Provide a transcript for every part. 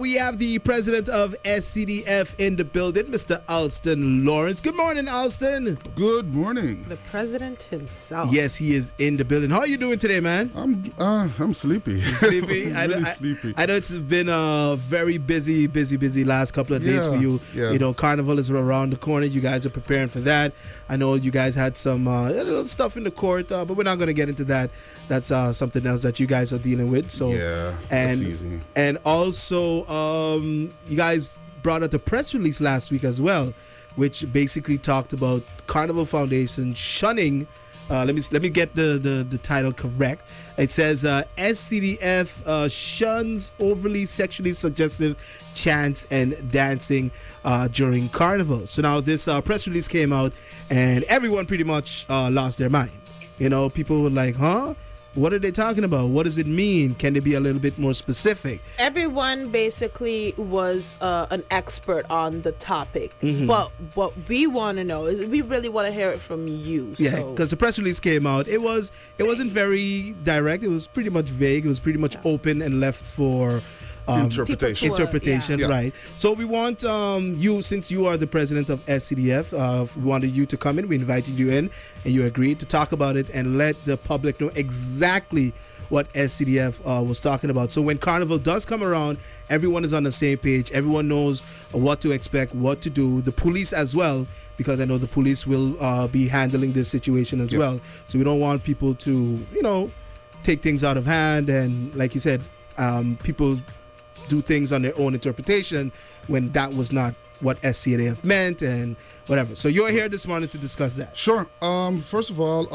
We have the president of SCDF in the building, Mr. Alston Lourens. Good morning, Alston. Good morning. The president himself. Yes, he is in the building. How are you doing today, man? I'm sleepy. Sleepy? I'm really sleepy. I know it's been a very busy last couple of days for you. Yeah. You know, Carnival is around the corner. You guys are preparing for that. I know you guys had some little stuff in the court, but we're not going to get into that. That's something else that you guys are dealing with. So that's easy. And also, you guys brought out a press release last week as well, which basically talked about Carnival Foundation shunning. Let me get the title correct. It says SCDF shuns overly sexually suggestive chants and dancing during Carnival. So now this press release came out, and everyone pretty much lost their mind. You know, people were like, huh? What are they talking about? What does it mean? Can they be a little bit more specific? Everyone basically was an expert on the topic. Mm-hmm. But what we want to know is we really want to hear it from you. Yeah, because the press release came out. It wasn't very direct. It was pretty much vague. It was pretty much open and left for interpretation, right? So we want you, since you are the president of SCDF, we wanted you to come in. We invited you in, and you agreed to talk about it and let the public know exactly what SCDF was talking about. So when Carnival does come around, everyone is on the same page. Everyone knows what to expect, what to do. The police as well, because I know the police will be handling this situation as well. So we don't want people to, take things out of hand, and like you said, people do things on their own interpretation when that was not what SCDF meant and whatever. So you're here this morning to discuss that. Sure. First of all,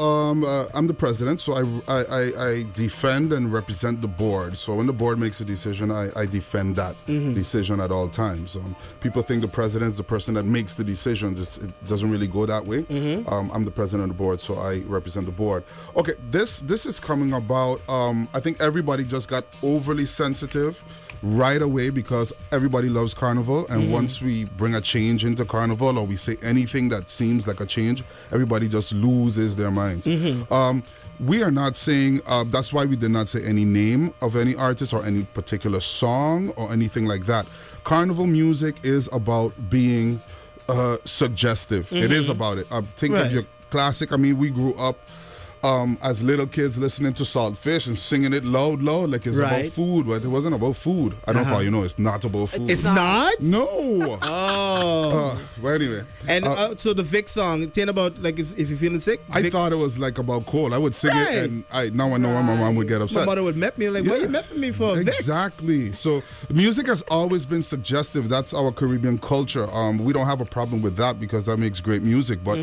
I'm the president, so I defend and represent the board. So when the board makes a decision, I defend that decision at all times. People think the president is the person that makes the decisions. It doesn't really go that way. I'm the president of the board, so I represent the board. Okay, this is coming about. I think everybody just got overly sensitive right away because everybody loves Carnival, and once we bring a change into Carnival or we say anything that seems like a change, everybody just loses their minds. We are not saying, that's why we did not say any name of any artist or any particular song or anything like that. Carnival music is about being suggestive. It is about it. Think of your classic. I mean, we grew up as little kids listening to Saltfish and singing it loud like it's about food, but it wasn't about food. I don't know if you know, it's not about food. It's not? No. Well, anyway. And so the Vic song, tell about, like, if you're feeling sick? I thought it was like about cold. I would sing it, and now I know why my mom would get upset. My mother would met me, like, what are you mepping me for? Exactly. Vicks? So music has always been suggestive. That's our Caribbean culture. We don't have a problem with that because that makes great music. But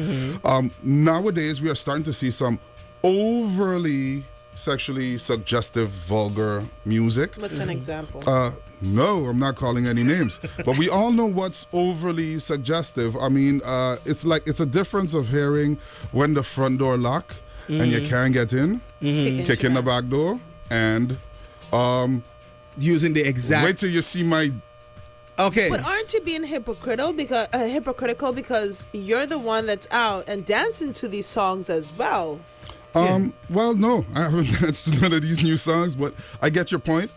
nowadays we are starting to see some overly sexually suggestive, vulgar music. What's an example? No, I'm not calling any names. But we all know what's overly suggestive. I mean, it's a difference of hearing when the front door lock and you can't get in, kicking the back door, and using the exact... Wait till you see my... Okay. But aren't you being hypocritical because you're the one that's out and dancing to these songs as well? Well, no, I haven't danced to none of these new songs, but I get your point.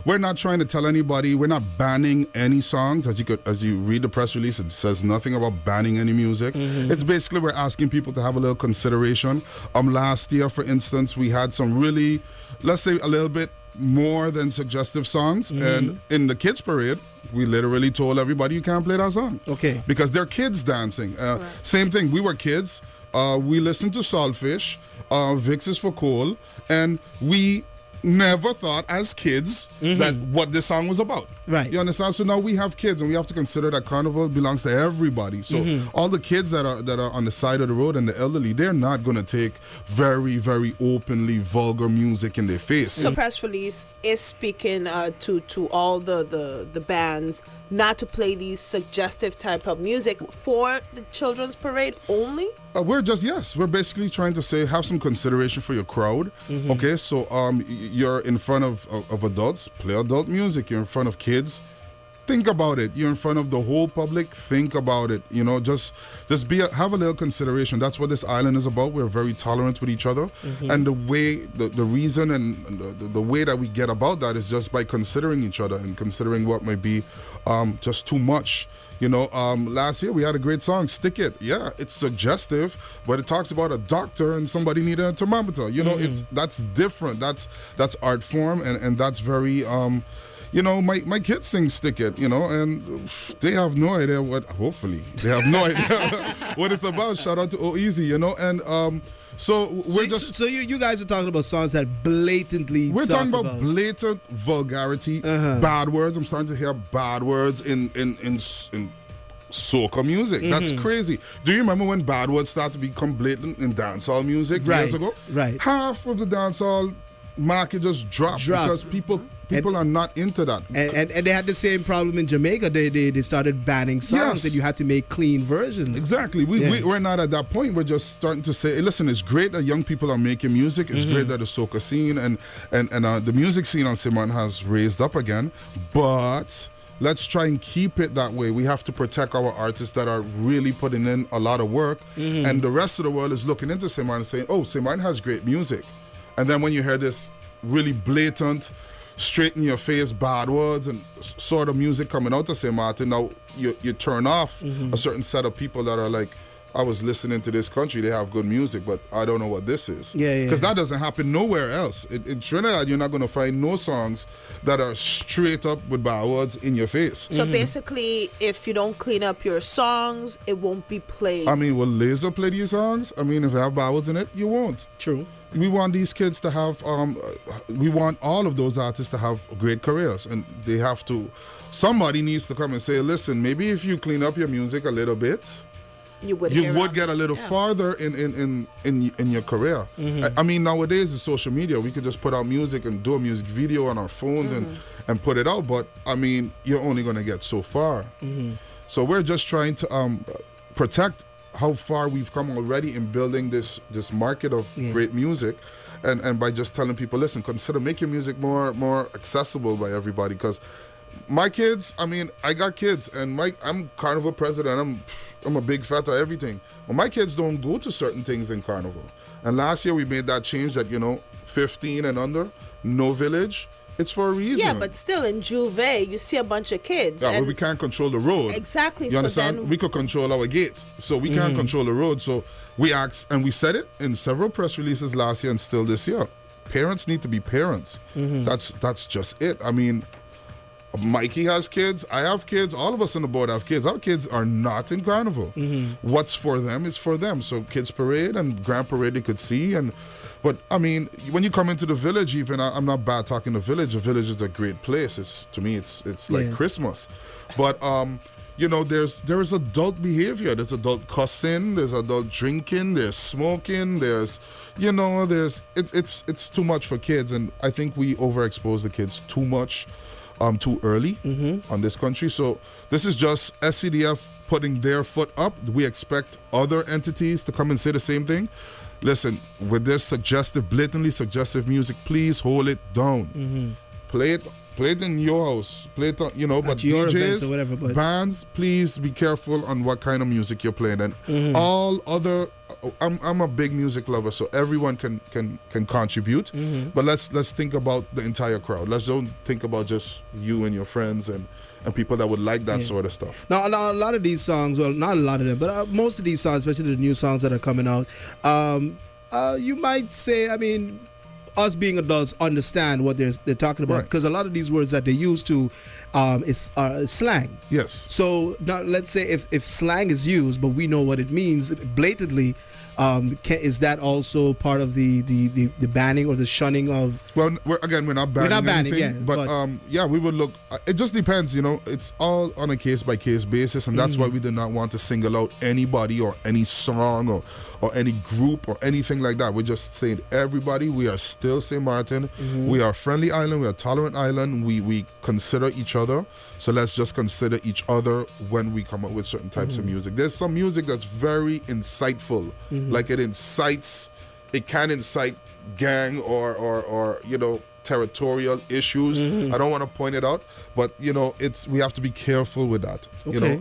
We're not trying to tell anybody, we're not banning any songs. As you read the press release, it says nothing about banning any music. It's basically we're asking people to have a little consideration. Last year, for instance, we had some really, let's say, a little bit more than suggestive songs, and in the kids parade, we literally told everybody you can't play that song. Okay. Because they're kids dancing. Same thing, we were kids. We listened to Saltfish, Vicks is for coal, and we never thought as kids that what this song was about. Right. You understand? So now we have kids, and we have to consider that Carnival belongs to everybody. So all the kids that are on the side of the road and the elderly, they're not going to take very, very openly vulgar music in their face. The press release is speaking to all the bands not to play these suggestive type of music for the children's parade only? We're basically trying to say have some consideration for your crowd. Okay, so you're in front of adults, play adult music. You're in front of kids, think about it. You're in front of the whole public. Think about it. You know, just have a little consideration. That's what this island is about. We're very tolerant with each other, and the reason and the way that we get about that is just by considering each other and considering what might be just too much. You know, last year we had a great song, Stick It. Yeah, it's suggestive, but it talks about a doctor and somebody needing a thermometer. You know, that's different. That's art form, and that's very, you know, my kids sing Stick It, you know, and they have no idea hopefully, they have no idea what it's about. Shout out to O-Easy, you know, and so you guys are talking about songs that blatantly we're talking about blatant vulgarity, bad words. I'm starting to hear bad words in soca music. That's crazy. Do you remember when bad words started to become blatant in dancehall music years ago? Right. Half of the dancehall market just dropped. Because people are not into that. And they had the same problem in Jamaica. They started banning songs and you had to make clean versions. Exactly. We're not at that point. We're just starting to say, hey, listen, it's great that young people are making music. It's great that the soca scene and the music scene on St. Martin has raised up again. But let's try and keep it that way. We have to protect our artists that are really putting in a lot of work. And the rest of the world is looking into St. Martin and saying, oh, St. Martin has great music. And then when you hear this really blatant, straight in your face bad words and sort of music coming out of St. Martin, now you turn off a certain set of people that are like, I was listening to this country, they have good music, but I don't know what this is. Because that doesn't happen nowhere else. In Trinidad, you're not going to find no songs that are straight up with bad words in your face. So basically, if you don't clean up your songs, it won't be played. I mean, will Laser play these songs? I mean, if they have bad words in it, you won't. True. We want these kids to have, we want all of those artists to have great careers, and they have to, somebody needs to come and say, listen, maybe if you clean up your music a little bit, you would get a little farther in your career. I mean, nowadays it's social media. We could just put out music and do a music video on our phones and put it out, but I mean, you're only going to get so far. So we're just trying to protect how far we've come already in building this market of great music, and by just telling people, listen, consider making music more accessible by everybody. Because my kids, I mean, I got kids, and I'm Carnival president. I'm a big fat of everything. But my kids don't go to certain things in Carnival. And last year we made that change that, you know, 15 and under, no village. It's for a reason. Yeah, but still in Juve, you see a bunch of kids. Yeah, but we can't control the road. Exactly. You understand? We could control our gate. So we can't control the road. So we asked, and we said it in several press releases last year and still this year. Parents need to be parents. That's just it. I mean, Mikey has kids. I have kids. All of us on the board have kids. Our kids are not in Carnival. What's for them is for them. So Kids Parade and Grand Parade they could see. But I mean, when you come into the village, even I'm not bad talking the village. The village is a great place. To me, it's like Christmas. But you know, there's adult behavior. There's adult cussing. There's adult drinking. There's smoking. There's it's too much for kids, and I think we overexpose the kids too much. Too early on this country. So this is just SCDF putting their foot up. We expect other entities to come and say the same thing. Listen, with this blatantly suggestive music, please hold it down. Play it in your house. Play it, you know, but DJs, or whatever, bands, please be careful on what kind of music you're playing. And all other, I'm a big music lover, so everyone can contribute. But let's think about the entire crowd. Let's don't think about just you and your friends and people that would like that sort of stuff. Now, a lot of these songs, well, not a lot of them, but most of these songs, especially the new songs that are coming out, you might say, I mean, us being adults understand what they're talking about, because a lot of these words that they use to is slang. Yes. So now let's say if slang is used, but we know what it means blatantly, is that also part of the banning or the shunning of? Well, we're not banning anything, but we would look. It just depends, you know. It's all on a case by case basis, and that's why we did not want to single out anybody or any song or any group or anything like that. We're just saying everybody. We are still St. Martin. We are a friendly island. We are a tolerant island. We consider each other. So let's just consider each other when we come up with certain types of music. There's some music that's very insightful. Like it can incite gang or you know, territorial issues. I don't want to point it out, but we have to be careful with that. Okay.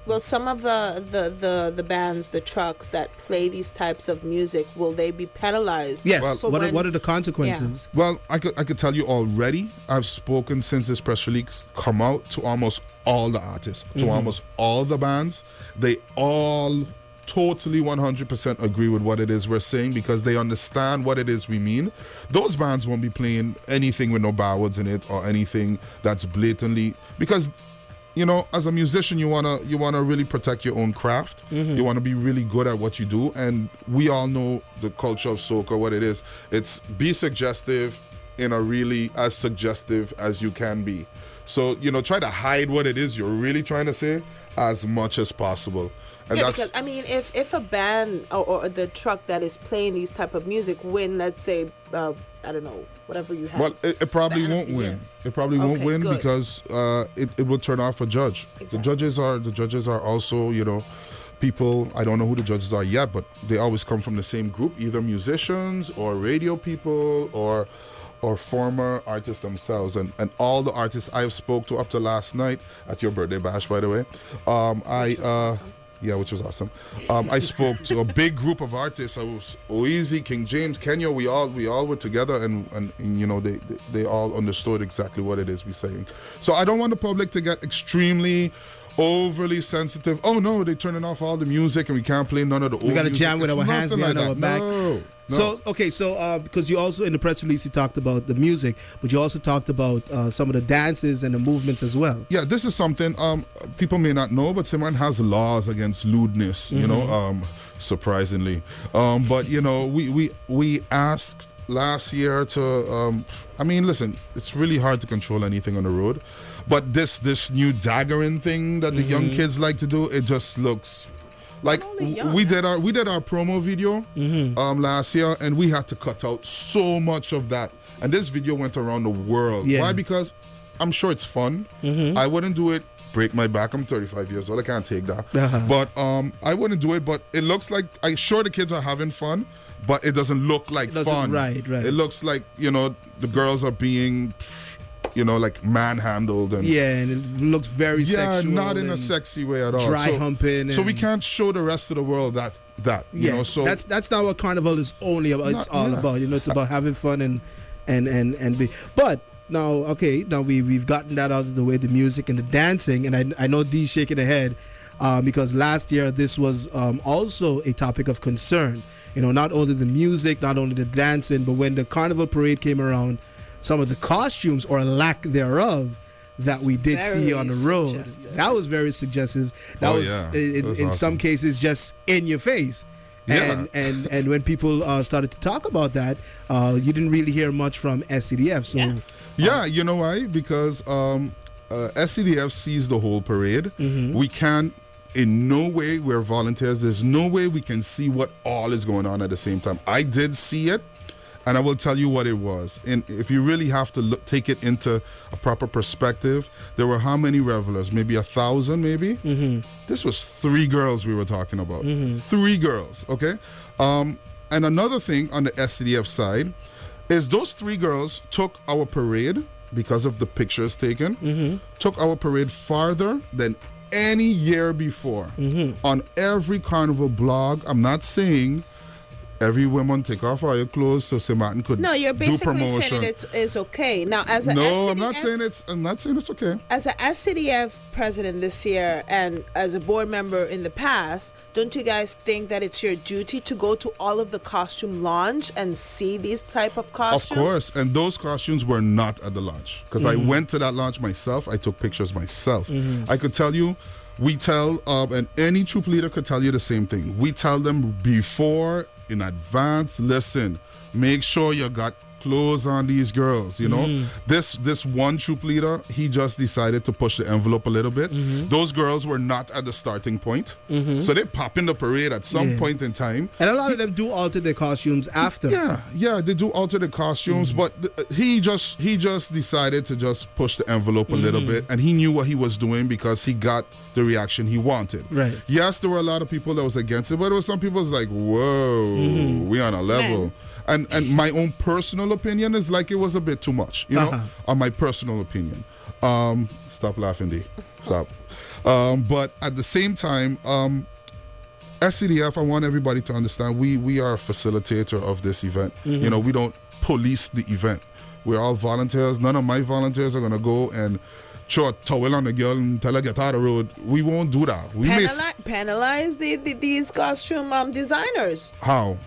Well, some of the bands, the trucks that play these types of music, will they be penalized? Yes. What are the consequences? Yeah. Well, I could tell you already. I've spoken since this press release come out to almost all the artists, to almost all the bands. They all totally 100% agree with what it is we're saying because they understand what it is we mean. Those bands won't be playing anything with no bad words in it or anything that's blatantly, because as a musician, you wanna really protect your own craft. You wanna be really good at what you do, and we all know the culture of soca, what it is. It's be suggestive in a really as suggestive as you can be. So try to hide what it is you're really trying to say as much as possible. And because I mean, if a band or the truck that is playing these type of music win, let's say, I don't know, whatever you have. Well, it probably won't win. It probably won't win good. Because it will turn off a judge. Exactly. The judges are also people. I don't know who the judges are yet, but they always come from the same group, either musicians or radio people or former artists themselves, and all the artists I've spoke to up to last night at your birthday bash, by the way. Awesome. Yeah, which was awesome. I spoke to a big group of artists. I was Oeasy, King James, Kenya. We all were together, and they all understood exactly what it is we're saying. So I don't want the public to get extremely overly sensitive. Oh no, they're turning off all the music and we can't play none of the old music. We got to jam with our hands behind our back. No. So because you also in the press release you talked about the music, but you also talked about some of the dances and the movements as well. Yeah, this is something people may not know, but Simran has laws against lewdness. Surprisingly, but we asked last year to. Listen, it's really hard to control anything on the road, but this new daggering thing that the young kids like to do, it just looks. Like we did our promo video last year, and we had to cut out so much of that. And this video went around the world. Yeah. Why? Because I'm sure it's fun. I wouldn't do it. Break my back. I'm 35 years old. I can't take that. But I wouldn't do it. But it looks like I'm sure the kids are having fun, but it doesn't look like fun. Right. It looks like the girls are being. Like manhandled and it looks very sexual. Yeah, not in a sexy way at all. Dry humping. So we can't show the rest of the world that. So that's not what Carnival is only about. It's all about. It's about having fun and be. But now we've gotten that out of the way, the music and the dancing, and I know Dee's shaking her head because last year this was also a topic of concern. Not only the music, not only the dancing, but when the Carnival parade came around. Some of the costumes or lack thereof that we did see on the road. Suggestive. That was very suggestive. That was in awesome. Some cases just in your face. Yeah. And when people started to talk about that, you didn't really hear much from SCDF. So you know why? Because SCDF sees the whole parade. We can't. In no way, we're volunteers. There's no way we can see what all is going on at the same time. I did see it. And I will tell you what it was. And if you really have to take it into a proper perspective, there were how many revelers? Maybe 1,000, maybe? This was 3 girls we were talking about. 3 girls, okay? And another thing on the SCDF side is those 3 girls took our parade, because of the pictures taken, took our parade farther than any year before. On every Carnival blog, I'm not saying... Every woman take off all your clothes so Maarten could do promotion. No, you're basically saying it's okay. Now, as a SCDF, I'm not saying it's okay. As a SCDF president this year and as a board member in the past, don't you guys think that it's your duty to go to all of the costume launch and see these type of costumes? Of course, and those costumes were not at the launch because I went to that launch myself. I took pictures myself. I could tell you. We tell, and any troop leader could tell you the same thing. We tell them before, in advance, listen, make sure you got clothes on these girls, This one troop leader, he just decided to push the envelope a little bit. Those girls were not at the starting point. So they pop in the parade at some point in time. And a lot of them do alter their costumes after. Yeah, they do alter the costumes, but he just decided to just push the envelope a little bit, and he knew what he was doing because he got the reaction he wanted. Right. Yes, there were a lot of people that was against it, but there were some people was like, whoa, we on a level. And my own personal opinion is like it was a bit too much, you know, on my personal opinion. Stop laughing, D. Stop. But at the same time, SCDF, I want everybody to understand, we are a facilitator of this event. You know, we don't police the event. We're all volunteers. None of my volunteers are going to go and throw a towel on the girl and tell her get out of the road. We won't do that. We penalize these costume designers. How?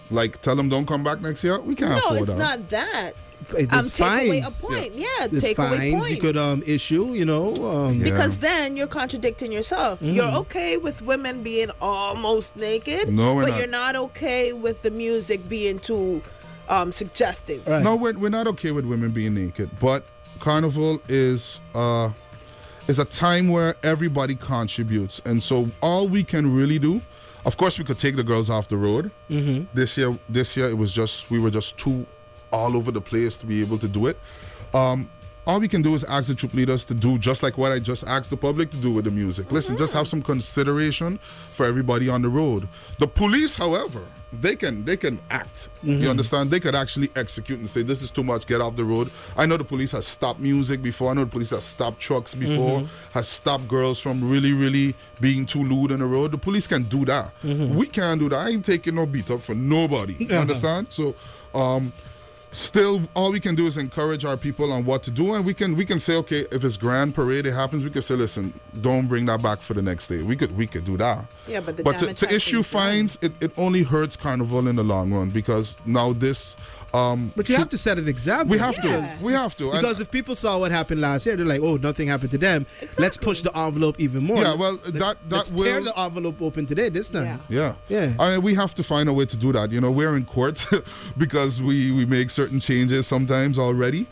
Like tell them don't come back next year? We can't afford that. No, it's not that. There's take away a fines. point. Yeah, There's take away fines points. you could issue, you know. Because then you're contradicting yourself. You're okay with women being almost naked, but you're not okay with the music being too suggestive. Right. No, we're not okay with women being naked, but Carnival is a time where everybody contributes, and so all we can really do, of course, we could take the girls off the road. This year we were just too all over the place to be able to do it. All we can do is ask the troop leaders to do just like what I just asked the public to do with the music. Listen, just have some consideration for everybody on the road. The police, however, they can act. You understand? They could actually execute and say, this is too much, get off the road. I know the police has stopped music before. I know the police has stopped trucks before, has stopped girls from really, really being too lewd on the road. The police can do that. We can't do that. I ain't taking no beat up for nobody. You understand? So, still, all we can do is encourage our people on what to do, and we can say, okay, if it's grand parade, it happens, we can say, listen, don't bring that back for the next day. We could do that. Yeah, but to issue fines, it only hurts Carnival in the long run, because now this. But you have to set an example. We have to. Because if people saw what happened last year, they're like, oh, nothing happened to them. Exactly. Let's push the envelope even more. Yeah, well, let's tear the envelope open today, this time. Yeah. I mean, we have to find a way to do that. You know, we're in court because we make certain changes sometimes already.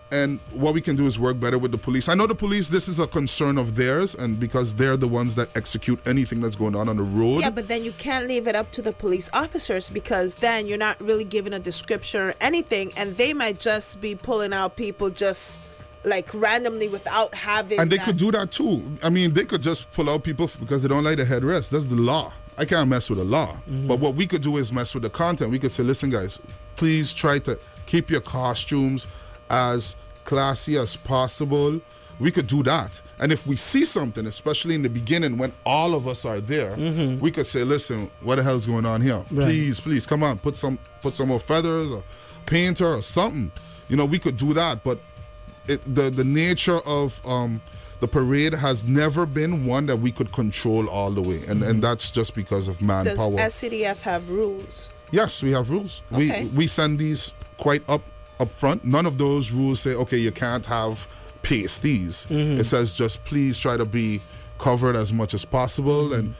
And what we can do is work better with the police. I know the police, this is a concern of theirs, and because they're the ones that execute anything that's going on the road. Yeah, but then you can't leave it up to the police officers, because then you're not really giving a description or anything, and they might just be pulling out people just like randomly without having. And they could do that too. I mean, they could just pull out people because they don't like the headrest. That's the law. I can't mess with the law. But what we could do is mess with the content. We could say, listen, guys, please try to keep your costumes as classy as possible. We could do that. And if we see something, especially in the beginning when all of us are there, we could say, listen, what the hell's going on here? Right. Please, come on, put some more feathers or painter or something. You know, we could do that. But the nature of the parade has never been one that we could control all the way. And that's just because of manpower. Does SCDF have rules? Yes, we have rules. Okay. We send these quite up front. None of those rules say, okay, you can't have pasties. It says just please try to be covered as much as possible, and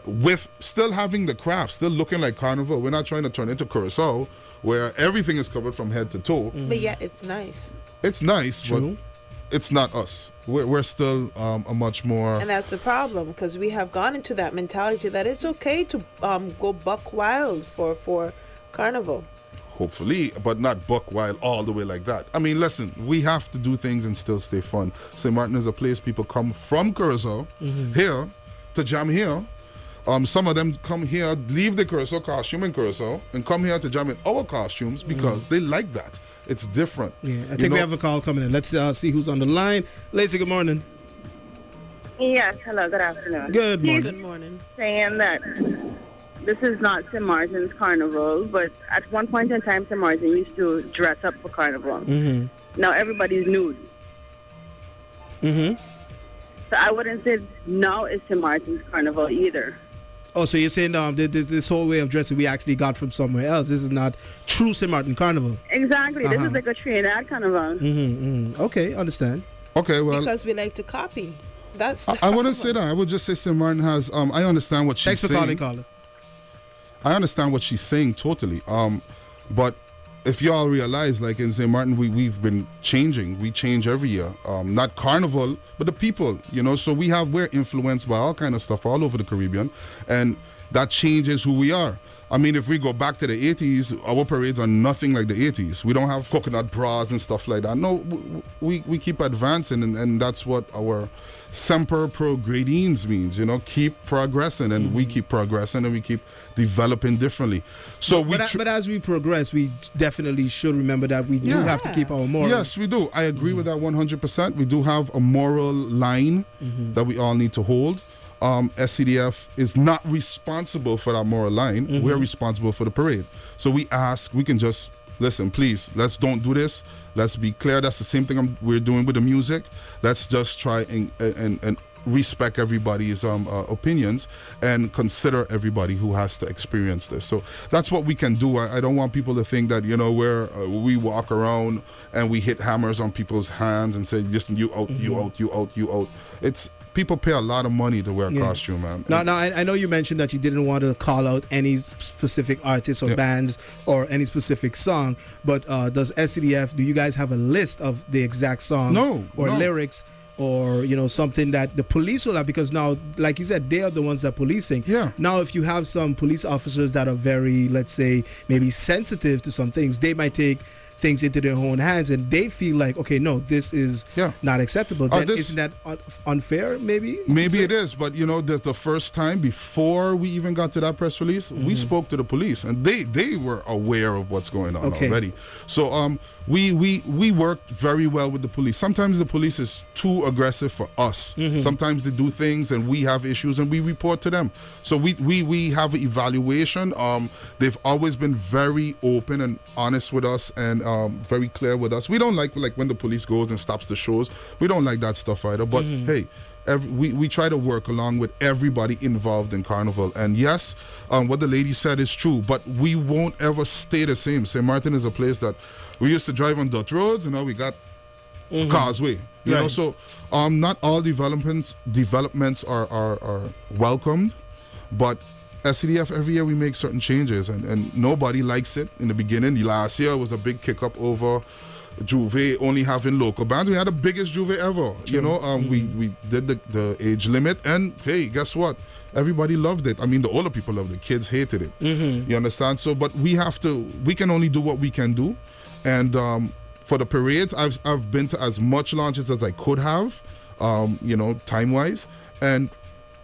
with still having the craft, still looking like Carnival. We're not trying to turn into Curacao where everything is covered from head to toe. But yet it's nice. It's nice. True. But it's not us. We're still a much more. And that's the problem, because we have gone into that mentality that it's okay to go buck wild for Carnival. Hopefully, but not buck wild all the way like that. I mean, listen, we have to do things and still stay fun. St. Maarten is a place people come from Curacao here to jam here. Some of them come here, leave the Curacao costume in Curacao, and come here to jam in our costumes because they like that. It's different. Yeah, I think we have a call coming in. Let's see who's on the line. Lacey, good morning. Yes, hello, good afternoon. Good morning. Good morning. Saying that this is not St. Maarten's Carnival, but at one point in time, St. Maarten used to dress up for Carnival. Now everybody's nude. So I wouldn't say now it's St. Maarten's Carnival either. Oh, so you're saying this whole way of dressing we actually got from somewhere else. This is not true St. Maarten Carnival. Exactly. This is like a Trinidad Carnival. Okay, understand. Okay, well. Because we like to copy. That's I wouldn't say that. I would just say St. Maarten has, I understand what she's saying. Thanks for calling, I understand what she's saying totally. But if y'all realize, like in St. Maarten, we've been changing. We change every year. Not Carnival, but the people, you know. So we're influenced by all kind of stuff all over the Caribbean. And that changes who we are. I mean, if we go back to the 80s, our parades are nothing like the 80s. We don't have coconut bras and stuff like that. No, we keep advancing, and that's what our Semper Progredens means, keep progressing, and we keep progressing, and we keep developing differently. So but as we progress, we definitely should remember that we do have to keep our morals. Yes, we do. I agree with that 100%. We do have a moral line that we all need to hold. SCDF is not responsible for that moral line. We're responsible for the parade. So we can just, listen, please, let's don't do this. Let's be clear. That's the same thing we're doing with the music. Let's just try and respect everybody's opinions and consider everybody who has to experience this. So that's what we can do. I don't want people to think that, we walk around and we hit hammers on people's hands and say, listen, you out, you out, you out, you out. It's people pay a lot of money to wear a costume, man. Now, I know you mentioned that you didn't want to call out any specific artists or bands or any specific song, but does SCDF, do you guys have a list of the exact song or lyrics or, something that the police will have? Because now, like you said, they are the ones that are policing. Yeah. Now, if you have some police officers that are very, let's say, maybe sensitive to some things, they might take things into their own hands and they feel like, okay, no, this is not acceptable. Then isn't that unfair, maybe? Maybe it is, but the first time before we even got to that press release, we spoke to the police and they were aware of what's going on already. So we worked very well with the police. Sometimes the police is too aggressive for us. Sometimes they do things and we have issues and we report to them. So we have an evaluation. They've always been very open and honest with us and very clear with us. We don't like when the police goes and stops the shows. We don't like that stuff either. But hey, we try to work along with everybody involved in Carnival. And yes, what the lady said is true, but we won't ever stay the same. St. Martin is a place that we used to drive on dirt roads, and now we got causeway. You know, so not all developments are welcomed, but SCDF, every year we make certain changes, and nobody likes it in the beginning. Last year was a big kick up over Juve only having local bands. We had the biggest Juve ever. We did the age limit, and hey, guess what? Everybody loved it. I mean, the older people loved it. Kids hated it. You understand? So, but we can only do what we can do. And for the parades, I've been to as much launches as I could have, time-wise. And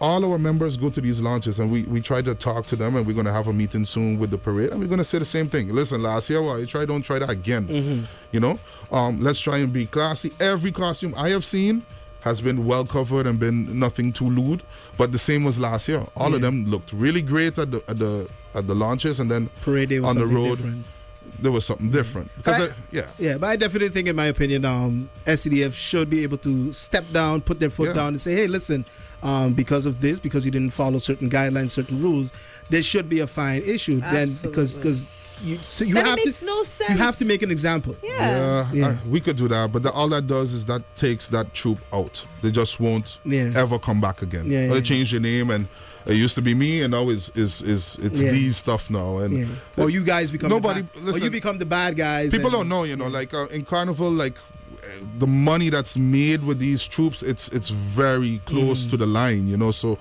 all our members go to these launches, and we try to talk to them, and we're going to have a meeting soon with the parade, and we're going to say the same thing. Listen, last year, don't try that again. Let's try and be classy. Every costume I have seen has been well covered and been nothing too lewd, but the same was last year. All of them looked really great at the launches, and then parade day was on the road. Different. There was something different. But I definitely think, in my opinion, SCDF should be able to step down, put their foot down, and say, hey, listen, because of this, because you didn't follow certain guidelines, certain rules, there should be a fine issue. Then because you makes no sense. You have to make an example. We could do that, but all that does is that takes that troop out. They just won't ever come back again. They change their name, and it used to be me, and now it's these stuff now. And or you guys become or you become the bad guys. People don't know, like in Carnival, like the money that's made with these troops, it's very close to the line, so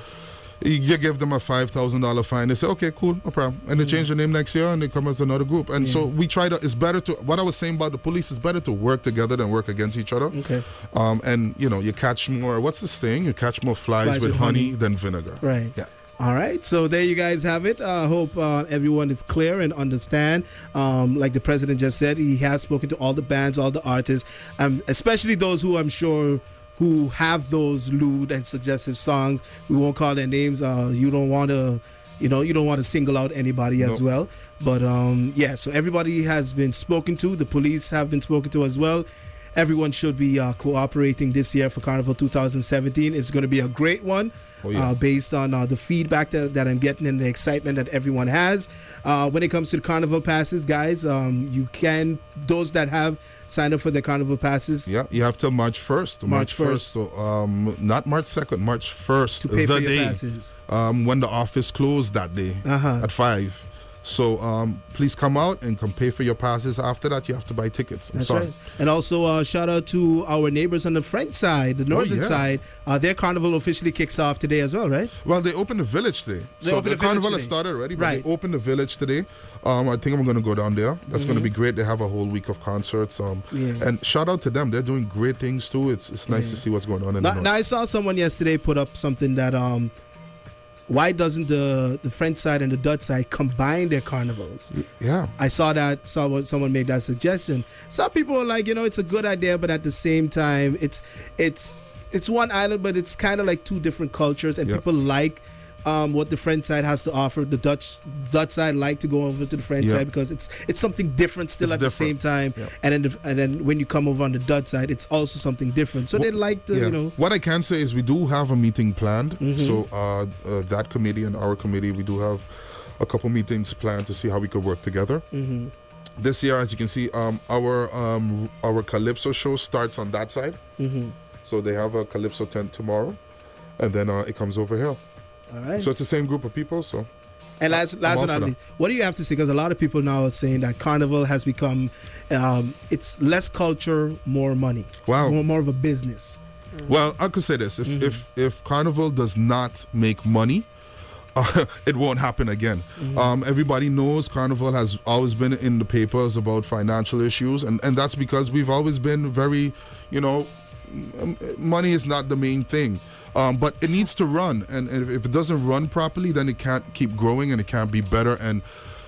you give them a $5,000 fine, they say, okay, cool, no problem, and they change the name next year and they come as another group. And so we try to, it's better to, what I was saying about the police, is better to work together than work against each other. And you catch more, what's the saying, you catch more flies with honey than vinegar. All right, so there you guys have it. I hope everyone is clear and understand. Like the president just said, he has spoken to all the bands, all the artists, especially those who I'm sure who have those lewd and suggestive songs. We won't call their names. You don't want to single out anybody as well. But so everybody has been spoken to. The police have been spoken to as well. Everyone should be cooperating this year for Carnival 2017. It's going to be a great one. Based on the feedback that I'm getting and the excitement that everyone has. When it comes to the Carnival passes, guys, you can, those that have signed up for the Carnival passes. Yeah, you have till March 1st. March 1st. So not March 2nd, March 1st. To pay for your passes. When the office closed that day at 5. So please come out and come pay for your passes. After that, you have to buy tickets. That's right. And also shout out to our neighbors on the French side, the northern side. Their carnival officially kicks off today as well, right? Well, they opened the village today. So the carnival has started already, but they opened the village today. I think I'm going to go down there. That's going to be great. They have a whole week of concerts. And shout out to them. They're doing great things too. It's nice to see what's going on in the north. Now, I saw someone yesterday put up something that why doesn't the French side and the Dutch side combine their carnivals? Yeah. I saw someone make that suggestion. Some people are like, it's a good idea, but at the same time, it's one island, but it's kind of like two different cultures, and people like what the French side has to offer. The Dutch side like to go over to the French side because it's something different still the same time. Yeah. And then when you come over on the Dutch side, it's also something different. So they like to, What I can say is we do have a meeting planned. So that committee and our committee, we do have a couple meetings planned to see how we could work together. This year, as you can see, our Calypso show starts on that side. So they have a Calypso tent tomorrow, and then it comes over here. All right. So it's the same group of people. So, and last but not least, what do you have to say? Because a lot of people now are saying that carnival has become, it's less culture, more money. Wow. More of a business. Well, I could say this: if carnival does not make money, it won't happen again. Everybody knows carnival has always been in the papers about financial issues, and that's because we've always been very, money is not the main thing. But it needs to run, and if it doesn't run properly, then it can't keep growing and it can't be better. And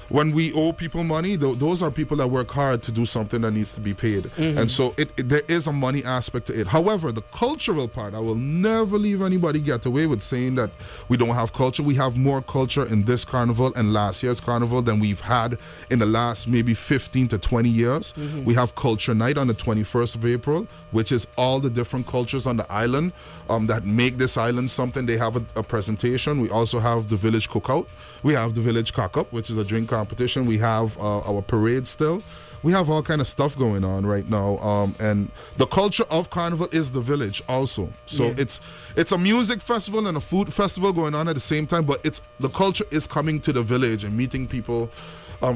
when we owe people money, those are people that work hard to do something that needs to be paid. And so there is a money aspect to it. However, the cultural part, I will never leave anybody get away with saying that we don't have culture. We have more culture in this carnival and last year's carnival than we've had in the last maybe 15 to 20 years. We have Culture Night on the 21st of April, which is all the different cultures on the island that make this island something. They have a presentation. We also have the Village Cookout. We have the Village Cock-Up, which is a drink competition. We have our parade still. We have all kind of stuff going on right now. And the culture of carnival is the village also. So it's a music festival and a food festival going on at the same time, but the culture is coming to the village and meeting people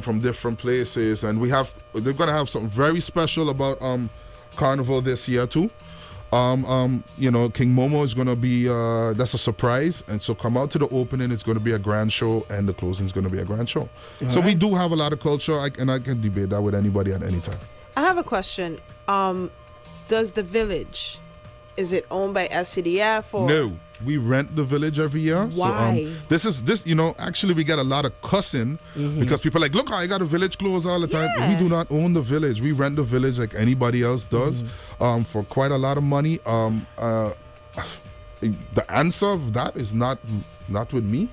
from different places. And they're going to have something very special about carnival this year too. King Momo is going to be, that's a surprise. And so come out to the opening. It's going to be a grand show, and the closing is going to be a grand show. So we do have a lot of culture, and I can debate that with anybody at any time. I have a question. Does the village, is it owned by SCDF or? No. We rent the village every year. Why? So actually we get a lot of cussing because people are like, look, I got a village closed all the time. We do not own the village. We rent the village like anybody else does for quite a lot of money. The answer of that is not with me.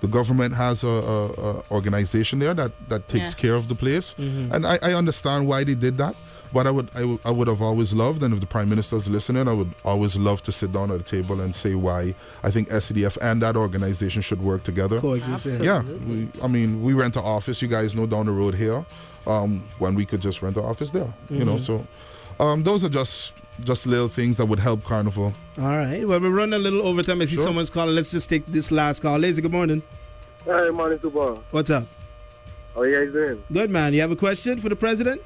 The government has a organization there that takes care of the place. And I understand why they did that. But I would have always loved, and if the Prime Minister is listening, I would always love to sit down at the table and say why I think SCDF and that organization should work together. Coexist. Yeah. We rent an office, you guys know, down the road here, when we could just rent an office there. So those are just little things that would help carnival. All right. Well, we're running a little overtime. I see someone's calling. Let's just take this last call. Lazy, good morning. Hey, morning, Suppa. What's up? How are you guys doing? Good, man. You have a question for the president?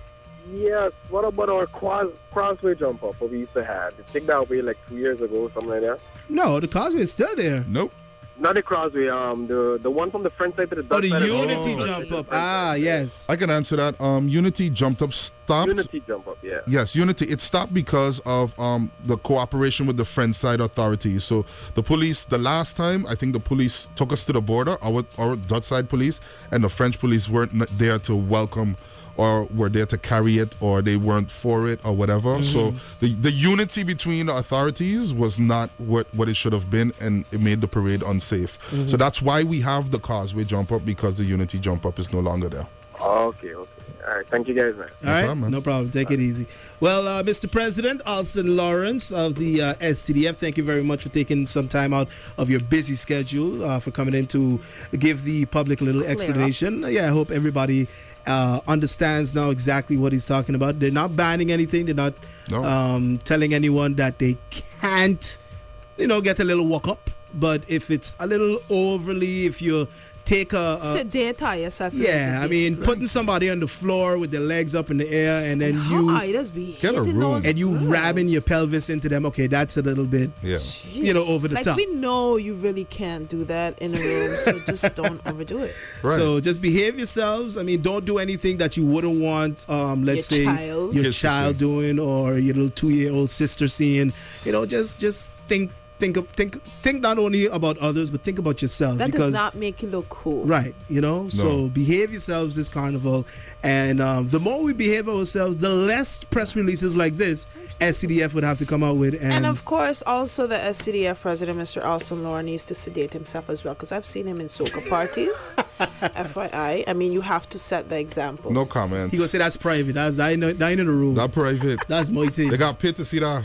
Yes. What about our crossway jump up what we used to have? Did you take that away like 2 years ago, something like that? No, the causeway is still there. Nope. Not the crossway, the one from the French side to the Dutch side. The Unity jump up. Yes. I can answer that. Unity jumped up, stopped. Unity jump up, yeah. Yes, Unity. It stopped because of the cooperation with the French side authorities. So the police, the last time, I think the police took us to the border, our Dutch side police, and the French police weren't there to welcome or were there to carry it, or they weren't for it, or whatever. So the unity between the authorities was not what it should have been, and it made the parade unsafe. So that's why we have the causeway jump up, because the unity jump up is no longer there. Okay. All right. Thank you guys, man. All right. No problem. Take it easy. Well, Mr. President, Alston Lourens of the SCDF, thank you very much for taking some time out of your busy schedule for coming in to give the public a little explanation. I hope everybody understands now exactly what he's talking about. They're not banning anything. They're not telling anyone that they can't, get a little walk up. But if it's a little overly, if you're take a sedate yourself. Yeah, I mean, putting somebody on the floor with their legs up in the air, and then get a room, and you ramming your pelvis into them. Okay, that's a little bit, over the top. We know you really can't do that in a room, so just don't overdo it. Right. So just behave yourselves. I mean, don't do anything that you wouldn't want, let's say, your child doing, or your little 2-year-old sister seeing. Just think not only about others, but think about yourself. That because does not make you look cool. Right, No. So behave yourselves this carnival. And the more we behave ourselves, the less press releases like this SCDF would have to come out with. And of course, also the SCDF president, Mr. Alston Lourens, needs to sedate himself as well, because I've seen him in soca parties. FYI. I mean, you have to set the example. No comment. He gonna say that's private. That ain't in the room. That's private. That's my thing. They got paid to see that.